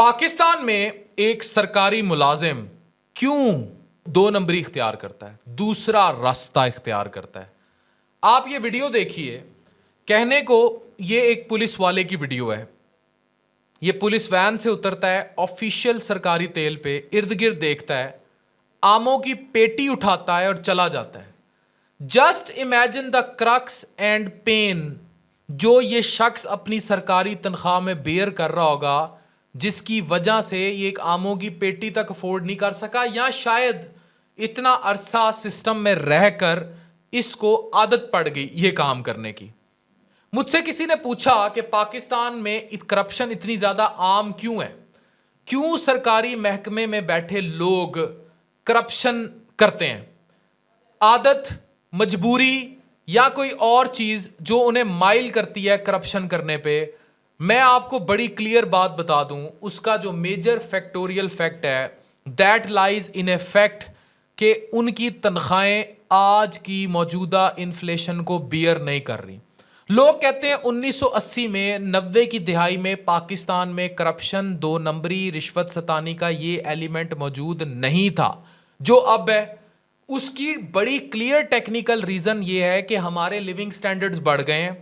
पाकिस्तान में एक सरकारी मुलाजिम क्यों दो नंबरी इख्तियार करता है, दूसरा रास्ता इख्तियार करता है। आप ये वीडियो देखिए। कहने को ये एक पुलिस वाले की वीडियो है। ये पुलिस वैन से उतरता है, ऑफिशियल सरकारी तेल पे इर्द गिर्द देखता है, आमों की पेटी उठाता है और चला जाता है। Just imagine the crux and pain जो ये शख्स अपनी सरकारी तनख्वाह में बेयर कर रहा होगा, जिसकी वजह से ये एक आमों की पेटी तक अफोर्ड नहीं कर सका, या शायद इतना अरसा सिस्टम में रहकर इसको आदत पड़ गई ये काम करने की। मुझसे किसी ने पूछा कि पाकिस्तान में करप्शन इतनी ज़्यादा आम क्यों है, क्यों सरकारी महकमे में बैठे लोग करप्शन करते हैं। आदत, मजबूरी या कोई और चीज़ जो उन्हें माइल करती है करप्शन करने पे। मैं आपको बड़ी क्लियर बात बता दूं, उसका जो मेजर फैक्टोरियल फैक्ट है, that lies in a fact कि उनकी तनख्वाहें आज की मौजूदा इन्फ्लेशन को बियर नहीं कर रही। लोग कहते हैं 1980 में, 90 की दिहाई में पाकिस्तान में करप्शन, दो नंबरी, रिश्वत सतानी का ये एलिमेंट मौजूद नहीं था जो अब है। उसकी बड़ी क्लियर टेक्निकल रीज़न ये है कि हमारे लिविंग स्टैंडर्ड्स बढ़ गए हैं।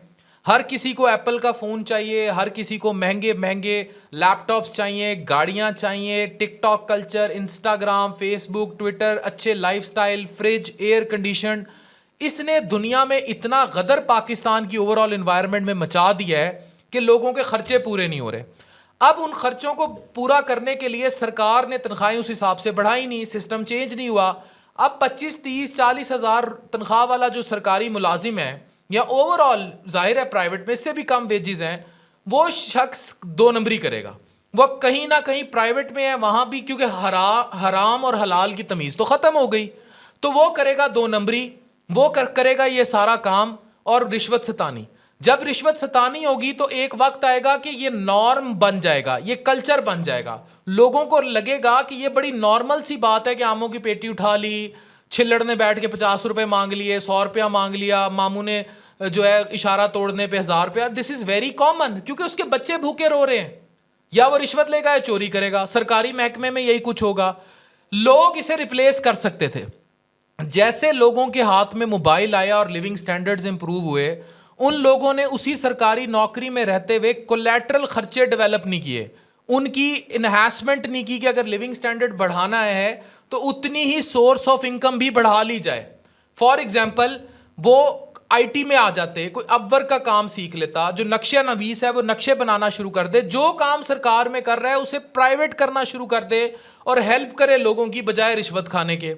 हर किसी को एप्पल का फ़ोन चाहिए, हर किसी को महंगे महंगे लैपटॉप्स चाहिए, गाड़ियाँ चाहिए, TikTok culture, Instagram, Facebook, Twitter, अच्छे लाइफस्टाइल, फ्रिज, एयर कंडीशन। इसने दुनिया में इतना गदर पाकिस्तान की ओवरऑल एनवायरनमेंट में मचा दिया है कि लोगों के खर्चे पूरे नहीं हो रहे। अब उन खर्चों को पूरा करने के लिए सरकार ने तनख्वाहें उस हिसाब से बढ़ाई नहीं, सिस्टम चेंज नहीं हुआ। अब 25, 30, 40 हज़ार तनख्वाह वाला जो सरकारी मुलाजिम है, या ओवरऑल जाहिर है प्राइवेट में इससे भी कम वेजेस हैं, वो शख्स दो नंबरी करेगा। वो कहीं ना कहीं प्राइवेट में है, वहाँ भी क्योंकि हराम और हलाल की तमीज़ तो ख़त्म हो गई, तो वो करेगा दो नंबरी, वो करेगा ये सारा काम और रिश्वत सतानी। जब रिश्वत सतानी होगी तो एक वक्त आएगा कि ये नॉर्म बन जाएगा, ये कल्चर बन जाएगा। लोगों को लगेगा कि ये बड़ी नॉर्मल सी बात है कि आमों की पेटी उठा ली, छिल्लड़ ने बैठ के 50 रुपये मांग लिए, 100 रुपया मांग लिया, मामू ने जो है इशारा तोड़ने पे 1000 रुपया। दिस इज़ वेरी कॉमन, क्योंकि उसके बच्चे भूखे रो रहे हैं। या वो रिश्वत लेगा या चोरी करेगा। सरकारी महकमे में यही कुछ होगा। लोग इसे रिप्लेस कर सकते थे। जैसे लोगों के हाथ में मोबाइल आया और लिविंग स्टैंडर्ड्स इंप्रूव हुए, उन लोगों ने उसी सरकारी नौकरी में रहते हुए कोलैटरल खर्चे डेवलप नहीं किए, उनकी इन्हांसमेंट नहीं की कि अगर लिविंग स्टैंडर्ड बढ़ाना है तो उतनी ही सोर्स ऑफ इनकम भी बढ़ा ली जाए। फॉर एग्जाम्पल, वो आईटी में आ जाते, कोई अपवर्क का काम सीख लेता, जो नक्शा नवीस है वो नक्शे बनाना शुरू कर दे, जो काम सरकार में कर रहा है उसे प्राइवेट करना शुरू कर दे और हेल्प करे लोगों की बजाय रिश्वत खाने के।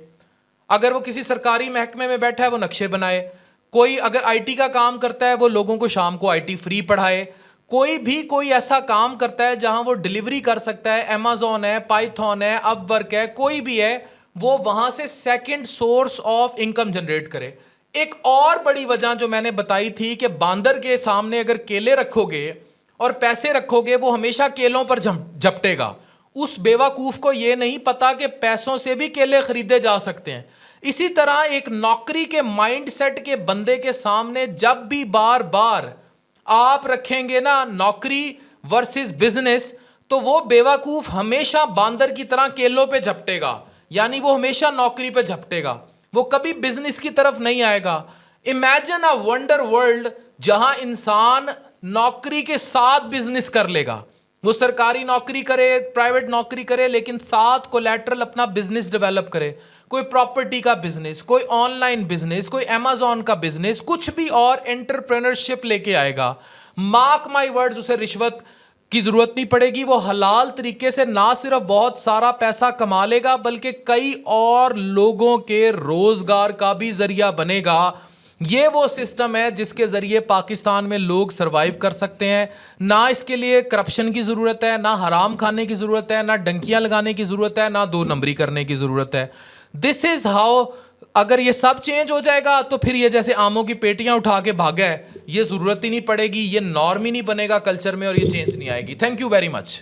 अगर वो किसी सरकारी महकमे में बैठा है वो नक्शे बनाए, कोई अगर आईटी का काम करता है वो लोगों को शाम को आईटी फ्री पढ़ाए, कोई ऐसा काम करता है जहां वो डिलीवरी कर सकता है, अमेज़न है, पाइथन है, अपवर्क है, कोई भी है, वो वहां से second source of income generate करे। एक और बड़ी वजह जो मैंने बताई थी कि बांदर के सामने अगर केले रखोगे और पैसे रखोगे, वो हमेशा केलों पर झपटेगा। उस बेवकूफ़ को ये नहीं पता कि पैसों से भी केले खरीदे जा सकते हैं। इसी तरह एक नौकरी के माइंडसेट के बंदे के सामने जब भी बार बार आप रखेंगे ना नौकरी वर्सेस बिजनेस, तो वो बेवकूफ़ हमेशा बांदर की तरह केलों पे झपटेगा, यानी वो हमेशा नौकरी पे झपटेगा, वो कभी बिजनेस की तरफ नहीं आएगा। इमेजिन अ वंडर वर्ल्ड जहां इंसान नौकरी के साथ बिजनेस कर लेगा। वो सरकारी नौकरी करे, प्राइवेट नौकरी करे, लेकिन साथ कोलैटरल अपना बिजनेस डेवलप करे। कोई प्रॉपर्टी का बिजनेस, कोई ऑनलाइन बिजनेस, कोई अमेज़न का बिजनेस, कुछ भी और एंटरप्रेन्योरशिप लेके आएगा। मार्क माई वर्ड्स, उसे रिश्वत की ज़रूरत नहीं पड़ेगी। वो हलाल तरीके से ना सिर्फ बहुत सारा पैसा कमा लेगा, बल्कि कई और लोगों के रोज़गार का भी ज़रिया बनेगा। ये वो सिस्टम है जिसके ज़रिए पाकिस्तान में लोग सरवाइव कर सकते हैं। ना इसके लिए करप्शन की ज़रूरत है, ना हराम खाने की ज़रूरत है, ना डंकियाँ लगाने की ज़रूरत है, ना दो नंबरी करने की ज़रूरत है। This is how. अगर ये सब चेंज हो जाएगा तो फिर ये जैसे आमों की पेटियां उठा के भागा है, ये ज़रूरत ही नहीं पड़ेगी, ये नॉर्म ही नहीं बनेगा कल्चर में और ये चेंज नहीं आएगी। Thank you very much.